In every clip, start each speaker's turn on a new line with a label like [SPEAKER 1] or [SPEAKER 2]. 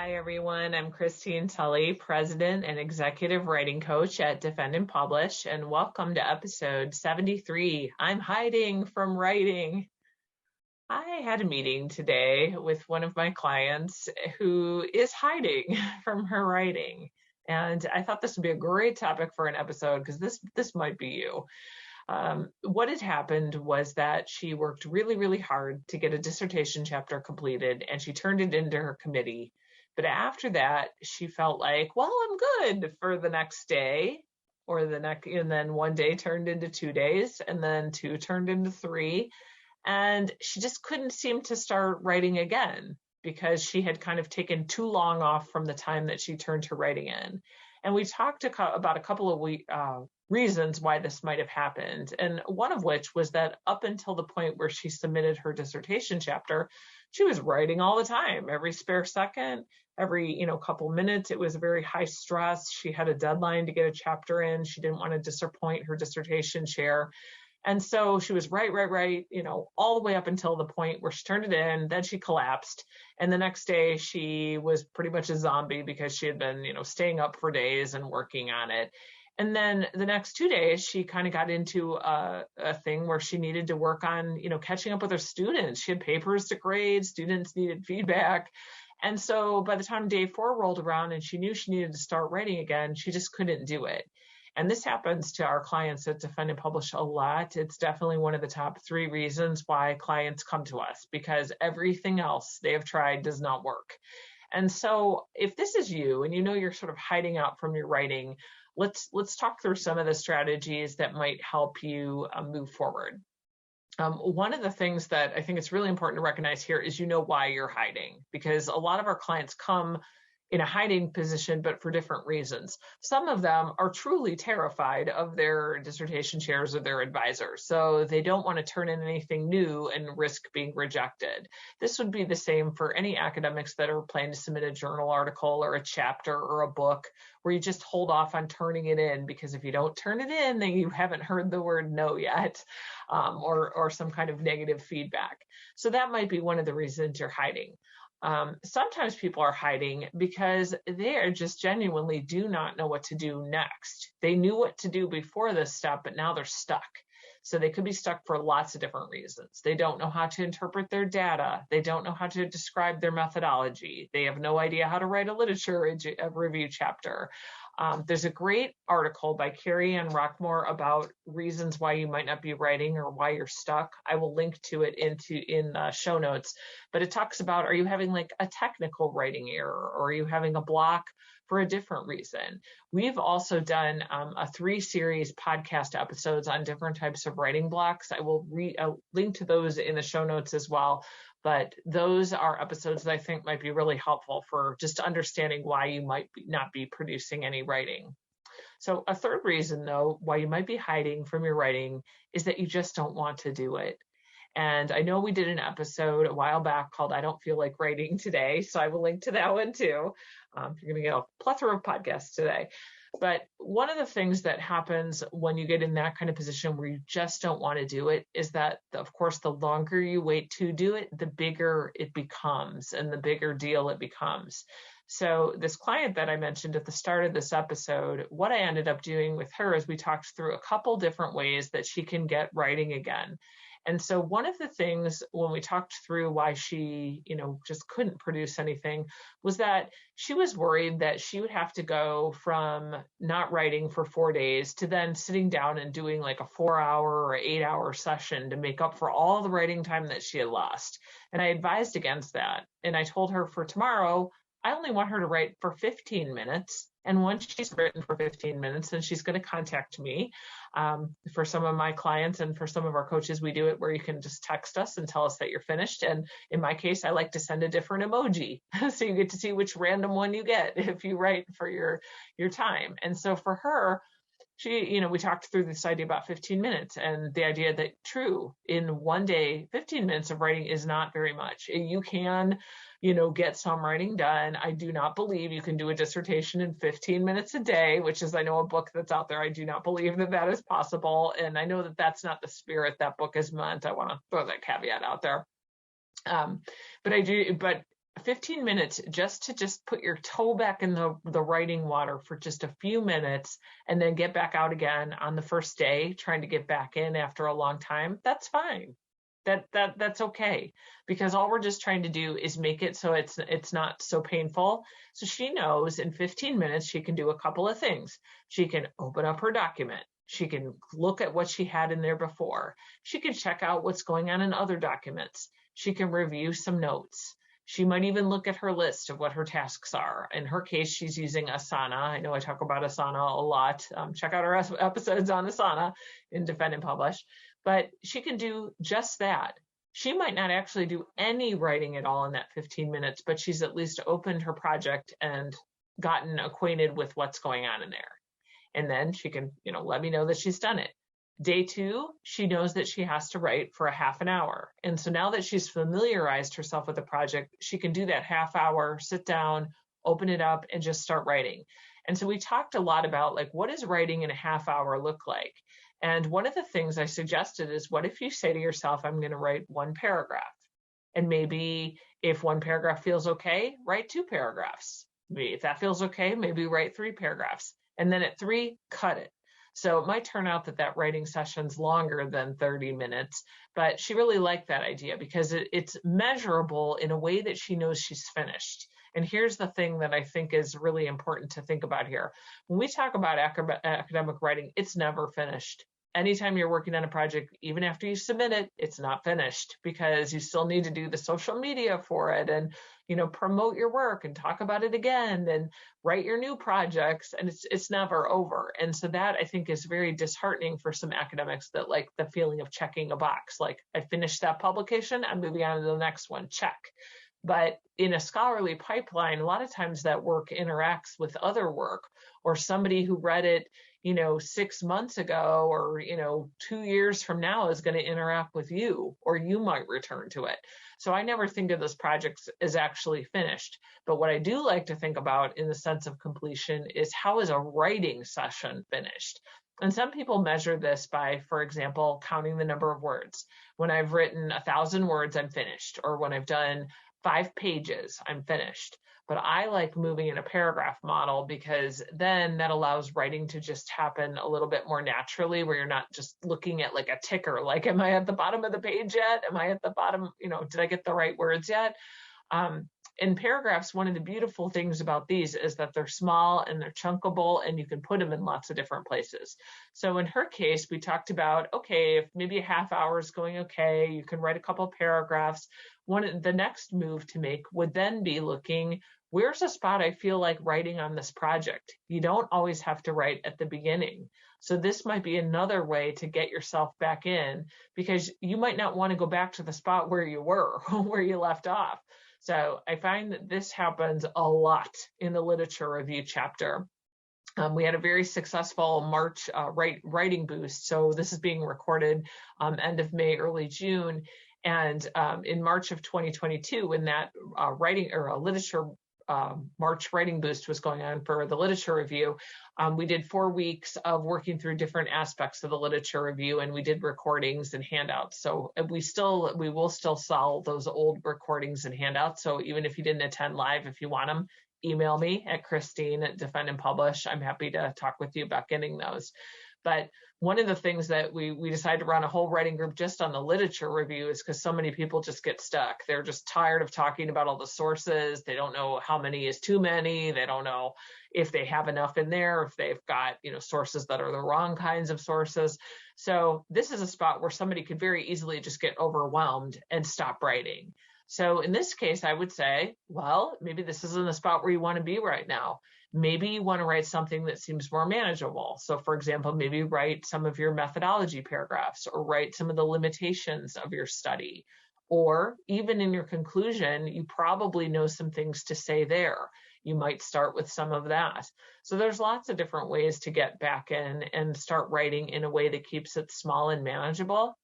[SPEAKER 1] Hi, everyone. I'm Christine Tulley, President and Executive Writing Coach at Defend and Publish, and welcome to episode 73. I'm hiding from writing. I had a meeting today with one of my clients who is hiding from her writing, and I thought this would be a great topic for an episode because this might be you. What had happened was that she worked really, really hard to get a dissertation chapter completed, and she turned it into her committee. But after that, she felt like, well, I'm good for the next day, and then one day turned into 2 days, and then two turned into three. And she just couldn't seem to start writing again because she had kind of taken too long off from the time that she turned to writing in. And we talked about a couple of reasons why this might have happened. And one of which was that up until the point where she submitted her dissertation chapter, she was writing all the time, every spare second, every couple minutes. It was very high stress. She had a deadline to get a chapter in. She didn't want to disappoint her dissertation chair. And so she was right, all the way up until the point where she turned it in, then she collapsed. And the next day she was pretty much a zombie because she had been, staying up for days and working on it. And then the next 2 days, she kind of got into a thing where she needed to work on, catching up with her students. She had papers to grade, students needed feedback. And so by the time day 4 rolled around and she knew she needed to start writing again, she just couldn't do it. And this happens to our clients at Defend and Publish a lot. It's definitely one of the top 3 reasons why clients come to us, because everything else they have tried does not work. And so if this is you and you're sort of hiding out from your writing, let's talk through some of the strategies that might help you move forward. One of the things that I think it's really important to recognize here is why you're hiding, because a lot of our clients come in a hiding position, but for different reasons. Some of them are truly terrified of their dissertation chairs or their advisors, so they don't want to turn in anything new and risk being rejected. This would be the same for any academics that are planning to submit a journal article or a chapter or a book, where you just hold off on turning it in, because if you don't turn it in, then you haven't heard the word no yet, or some kind of negative feedback. So that might be one of the reasons you're hiding. Sometimes people are hiding because they are just genuinely do not know what to do next. They knew what to do before this step, but now they're stuck. So they could be stuck for lots of different reasons. They don't know how to interpret their data. They don't know how to describe their methodology. They have no idea how to write a literature review chapter. There's a great article by Carrie Ann Rockmore about reasons why you might not be writing or why you're stuck. I will link to it in the show notes, but it talks about, are you having like a technical writing error, or are you having a block for a different reason? We've also done a 3-series podcast episodes on different types of writing blocks. I will link to those in the show notes as well. But those are episodes that I think might be really helpful for just understanding why you might not be producing any writing. So a third reason, though, why you might be hiding from your writing is that you just don't want to do it. And I know we did an episode a while back called I Don't Feel Like Writing Today, so I will link to that one too. You're going to get a plethora of podcasts today. But one of the things that happens when you get in that kind of position where you just don't want to do it is that, of course, the longer you wait to do it, the bigger it becomes and the bigger deal it becomes. So this client that I mentioned at the start of this episode, what I ended up doing with her is we talked through a couple different ways that she can get writing again. And so one of the things when we talked through why she, just couldn't produce anything was that she was worried that she would have to go from not writing for 4 days to then sitting down and doing like a 4-hour or 8-hour session to make up for all the writing time that she had lost. And I advised against that. And I told her for tomorrow, I only want her to write for 15 minutes. And once she's written for 15 minutes, then she's going to contact me. For some of my clients and for some of our coaches, we do it where you can just text us and tell us that you're finished. And in my case, I like to send a different emoji. So you get to see which random one you get if you write for your time. And so for her, she, we talked through this idea about 15 minutes and the idea that in one day, 15 minutes of writing is not very much. You can, get some writing done. I do not believe you can do a dissertation in 15 minutes a day, which is, I know, a book that's out there. I do not believe that is possible. And I know that that's not the spirit that book is meant. I want to throw that caveat out there. But 15 minutes just to put your toe back in the writing water for just a few minutes and then get back out again on the first day, trying to get back in after a long time, that's fine. That's okay, because all we're just trying to do is make it so it's not so painful. So she knows in 15 minutes she can do a couple of things. She can open up her document. She can look at what she had in there before. She can check out what's going on in other documents. She can review some notes. She might even look at her list of what her tasks are. In her case, she's using Asana. I know I talk about Asana a lot. Check out our episodes on Asana in Defend and Publish. But she can do just that. She might not actually do any writing at all in that 15 minutes, but she's at least opened her project and gotten acquainted with what's going on in there. And then she can, let me know that she's done it. Day 2, she knows that she has to write for a half an hour. And so now that she's familiarized herself with the project, she can do that half hour, sit down, open it up, and just start writing. And so we talked a lot about, like, what does writing in a half hour look like? And one of the things I suggested is, what if you say to yourself, I'm going to write 1 paragraph? And maybe if 1 paragraph feels okay, write 2 paragraphs. Maybe if that feels okay, maybe write 3 paragraphs. And then at 3, cut it. So it might turn out that writing session's longer than 30 minutes, but she really liked that idea because it's measurable in a way that she knows she's finished. And here's the thing that I think is really important to think about here. When we talk about academic writing, it's never finished. Anytime you're working on a project, even after you submit it, it's not finished, because you still need to do the social media for it and, promote your work and talk about it again and write your new projects, and it's never over. And so that, I think, is very disheartening for some academics that like the feeling of checking a box. Like, I finished that publication, I'm moving on to the next one, check. But in a scholarly pipeline, a lot of times that work interacts with other work, or somebody who read it, 6 months ago or, 2 years from now is going to interact with you, or you might return to it. So I never think of those projects as actually finished. But what I do like to think about in the sense of completion is, how is a writing session finished? And some people measure this by, for example, counting the number of words. When I've written 1,000 words, I'm finished. Or when I've done 5 pages, I'm finished. But I like moving in a paragraph model, because then that allows writing to just happen a little bit more naturally, where you're not just looking at like a ticker, like, am I at the bottom of the page yet? Am I at the bottom? Did I get the right words yet? In paragraphs, one of the beautiful things about these is that they're small and they're chunkable, and you can put them in lots of different places. So in her case, we talked about, okay, if maybe a half hour is going okay, you can write a couple of paragraphs. The next move to make would then be looking, where's a spot I feel like writing on this project? You don't always have to write at the beginning. So this might be another way to get yourself back in, because you might not want to go back to the spot where you were, where you left off. So I find that this happens a lot in the literature review chapter. We had a very successful March writing boost. So this is being recorded end of May, early June. And in March of 2022, when that literature March writing boost was going on for the literature review, we did 4 weeks of working through different aspects of the literature review, and we did recordings and handouts. So we will still sell those old recordings and handouts. So even if you didn't attend live, if you want them, email me at Christine at Defend and Publish. I'm happy to talk with you about getting those. But one of the things that we decided to run a whole writing group just on the literature review is because so many people just get stuck. They're just tired of talking about all the sources. They don't know how many is too many. They don't know if they have enough in there, if they've got, sources that are the wrong kinds of sources. So this is a spot where somebody could very easily just get overwhelmed and stop writing. So in this case, I would say, well, maybe this isn't the spot where you want to be right now. Maybe you want to write something that seems more manageable. So for example, maybe write some of your methodology paragraphs, or write some of the limitations of your study. Or even in your conclusion, you probably know some things to say there. You might start with some of that. So there's lots of different ways to get back in and start writing in a way that keeps it small and manageable.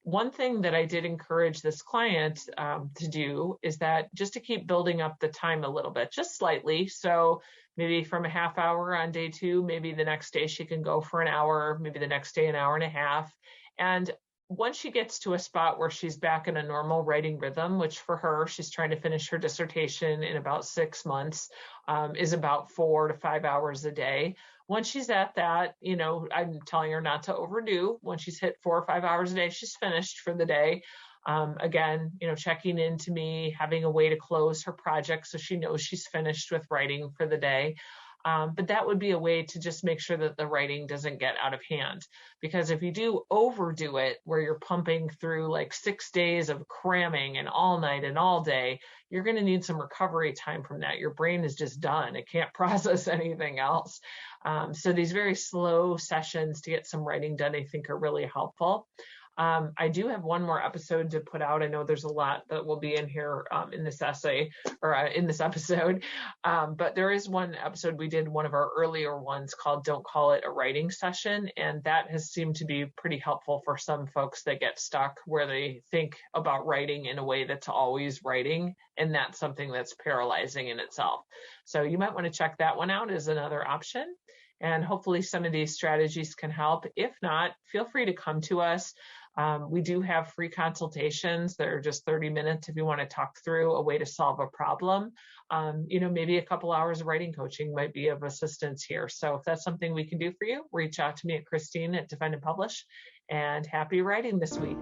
[SPEAKER 1] One thing that I did encourage this client to do is that just to keep building up the time a little bit, just slightly. So maybe from a half hour on day 2, maybe the next day she can go for an hour, maybe the next day an hour and a half. And once she gets to a spot where she's back in a normal writing rhythm, which for her, she's trying to finish her dissertation in about 6 months, is about 4 to 5 hours a day. Once she's at that, I'm telling her not to overdo. When she's hit 4 or 5 hours a day, she's finished for the day. Again, checking in to me, having a way to close her project so she knows she's finished with writing for the day. But that would be a way to just make sure that the writing doesn't get out of hand. Because if you do overdo it, where you're pumping through like 6 days of cramming and all night and all day, you're going to need some recovery time from that. Your brain is just done. It can't process anything else. So these very slow sessions to get some writing done, I think, are really helpful. I do have one more episode to put out. I know there's a lot that will be in here in this essay or in this episode, but there is one episode we did, one of our earlier ones called Don't Call It a Writing Session, and that has seemed to be pretty helpful for some folks that get stuck where they think about writing in a way that's always writing, and that's something that's paralyzing in itself. So you might want to check that one out as another option. And hopefully some of these strategies can help. If not, feel free to come to us. We do have free consultations. They're just 30 minutes if you want to talk through a way to solve a problem. Maybe a couple hours of writing coaching might be of assistance here. So if that's something we can do for you, reach out to me at Christine at Defend and Publish. And happy writing this week.